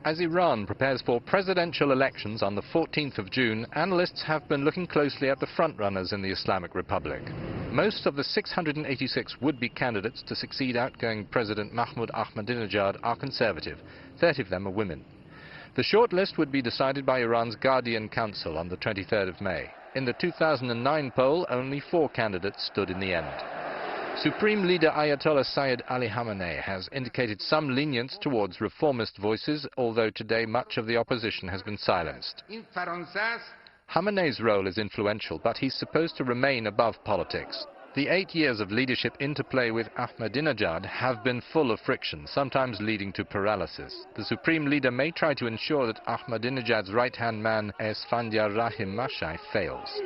As Iran prepares for presidential elections on the 14th of June, analysts have been looking closely at the frontrunners in the Islamic Republic. Most of the 686 would-be candidates to succeed outgoing President Mahmoud Ahmadinejad are conservative. 30 of them are women. The shortlist would be decided by Iran's Guardian Council on the 23rd of May. In the 2009 poll, only 4 candidates stood in the end. Supreme Leader Ayatollah Sayed Ali Khamenei has indicated some lenience towards reformist voices, although today much of the opposition has been silenced. Khamenei's role is influential, but he's supposed to remain above politics. The 8 years of leadership interplay with Ahmadinejad have been full of friction, sometimes leading to paralysis. The Supreme Leader may try to ensure that Ahmadinejad's right-hand man, Esfandiar Rahim Mashaei, fails.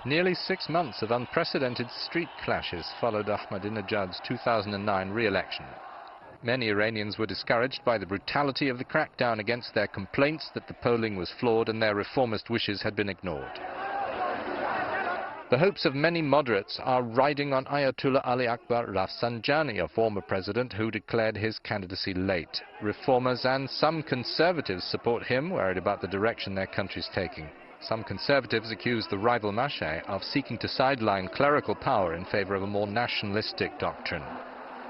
Nearly 6 months of unprecedented street clashes followed Ahmadinejad's 2009 re-election. Many Iranians were discouraged by the brutality of the crackdown against their complaints that the polling was flawed and their reformist wishes had been ignored. The hopes of many moderates are riding on Ayatollah Ali Rafsanjani, a former president who declared his candidacy late. Reformers and some conservatives support him, worried about the direction their country's taking. Some conservatives accuse the rival Mashaei of seeking to sideline clerical power in favor of a more nationalistic doctrine.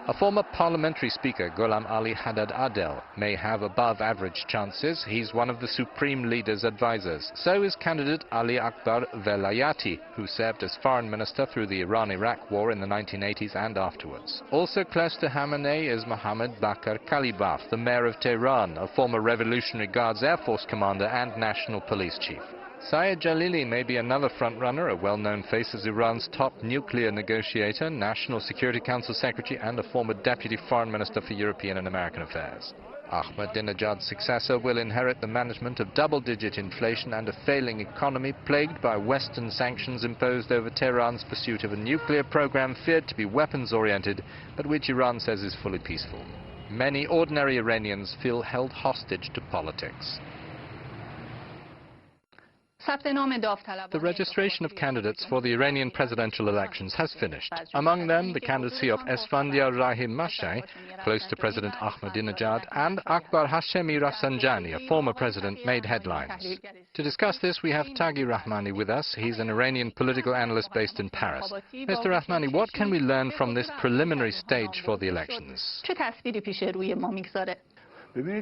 A former parliamentary speaker, Gholam Ali Haddad Adel, may have above-average chances. He's one of the Supreme Leader's advisors. So is candidate Ali Akbar Velayati, who served as foreign minister through the Iran-Iraq war in the 1980s and afterwards. Also close to Khamenei is Mohammad Bakr Kalibaf, the mayor of Tehran, a former Revolutionary Guards Air Force commander and national police chief. Sayed Jalili may be another frontrunner, a well-known face as Iran's top nuclear negotiator, National Security Council Secretary and a former Deputy Foreign Minister for European and American Affairs. Ahmadinejad's successor will inherit the management of double-digit inflation and a failing economy plagued by Western sanctions imposed over Tehran's pursuit of a nuclear program feared to be weapons-oriented, but which Iran says is fully peaceful. Many ordinary Iranians feel held hostage to politics. The registration of candidates for the Iranian presidential elections has finished. Among them, the candidacy of Esfandiar Rahim Mashaei, close to President Ahmadinejad, and Akbar Hashemi Rafsanjani, a former president, made headlines. To discuss this, we have Taghi Rahmani with us. He's an Iranian political analyst based in Paris. Mr. Rahmani, what can we learn from this preliminary stage for the elections? The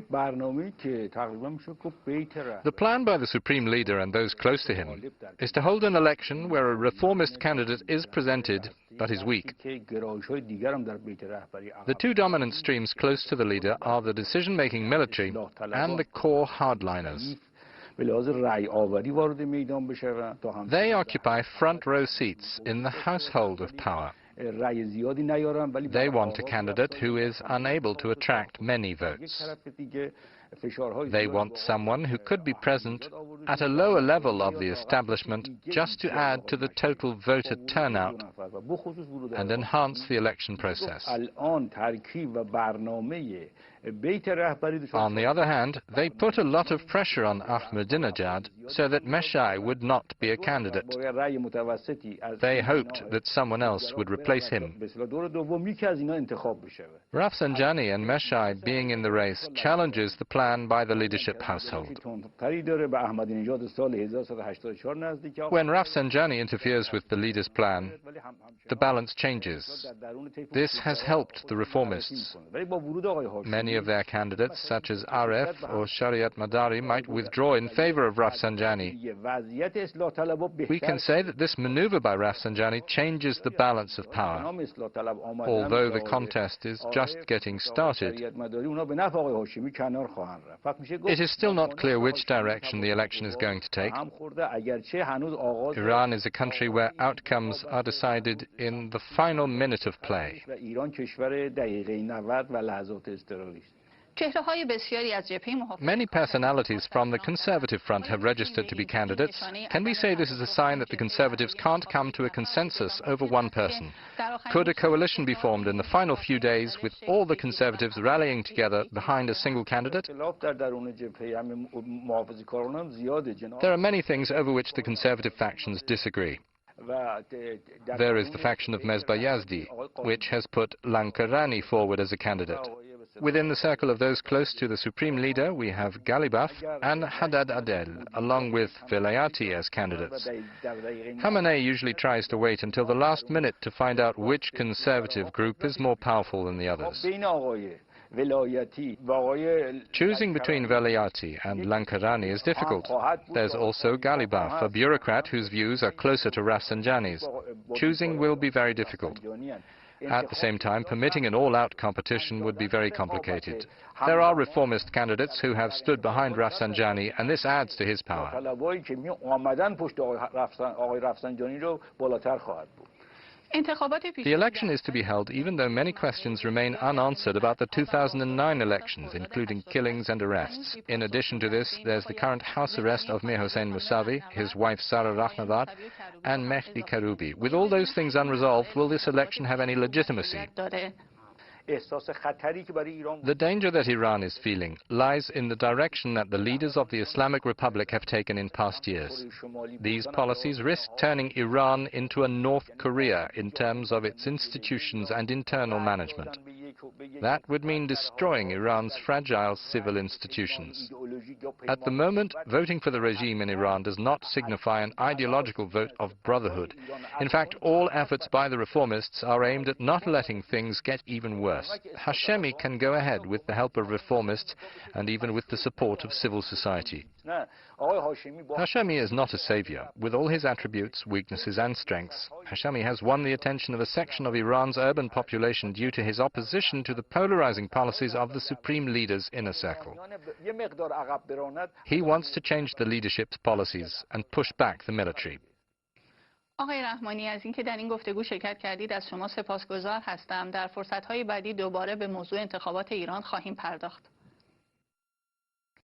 plan by the Supreme Leader and those close to him is to hold an election where a reformist candidate is presented but is weak. The two dominant streams close to the leader are the decision-making military and the core hardliners. They occupy front-row seats in the household of power. They want a candidate who is unable to attract many votes. They want someone who could be present at a lower level of the establishment just to add to the total voter turnout and enhance the election process. On the other hand, they put a lot of pressure on Ahmadinejad so that Mashaei would not be a candidate. They hoped that someone else would replace him. Rafsanjani and Mashaei being in the race challenges the plan by the leadership household. When Rafsanjani interferes with the leader's plan, the balance changes. This has helped the reformists. Many of their candidates, such as Aref or Shariat Madari, might withdraw in favor of Rafsanjani. We can say that this maneuver by Rafsanjani changes the balance of power. Although the contest is just getting started, it is still not clear which direction the election is going to take. Iran is a country where outcomes are decided in the final minute of play. Many personalities from the Conservative front have registered to be candidates. Can we say this is a sign that the Conservatives can't come to a consensus over one person? Could a coalition be formed in the final few days with all the Conservatives rallying together behind a single candidate? There are many things over which the Conservative factions disagree. There is the faction of Mesbah Yazdi, which has put Lankarani forward as a candidate. Within the circle of those close to the supreme leader, we have Ghalibaf and Haddad Adel, along with Velayati as candidates. Khamenei usually tries to wait until the last minute to find out which conservative group is more powerful than the others. Choosing between Velayati and Lankarani is difficult. There's also Ghalibaf, a bureaucrat whose views are closer to Rafsanjani's. Choosing will be very difficult. At the same time, permitting an all-out competition would be very complicated. There are reformist candidates who have stood behind Rafsanjani, and this adds to his power. The election is to be held even though many questions remain unanswered about the 2009 elections, including killings and arrests. In addition to this, there's the current house arrest of Mir Hossein Mousavi, his wife Sarah Rahnavard, and Mehdi Karoubi. With all those things unresolved, will this election have any legitimacy? The danger that Iran is feeling lies in the direction that the leaders of the Islamic Republic have taken in past years. These policies risk turning Iran into a North Korea in terms of its institutions and internal management. That would mean destroying Iran's fragile civil institutions. At the moment, voting for the regime in Iran does not signify an ideological vote of brotherhood. In fact, all efforts by the reformists are aimed at not letting things get even worse. Hashemi can go ahead with the help of reformists and even with the support of civil society. Hashemi is not a savior. With all his attributes, weaknesses and strengths, Hashemi has won the attention of a section of Iran's urban population due to his opposition to the polarizing policies of the supreme leader's inner circle. He wants to change the leadership's policies and push back the military. آقای رحمانی، از اینکه در این گفتگو شرکت کردید از شما سپاسگزار هستم. در فرصت‌های بعدی دوباره به موضوع انتخابات ایران خواهیم پرداخت.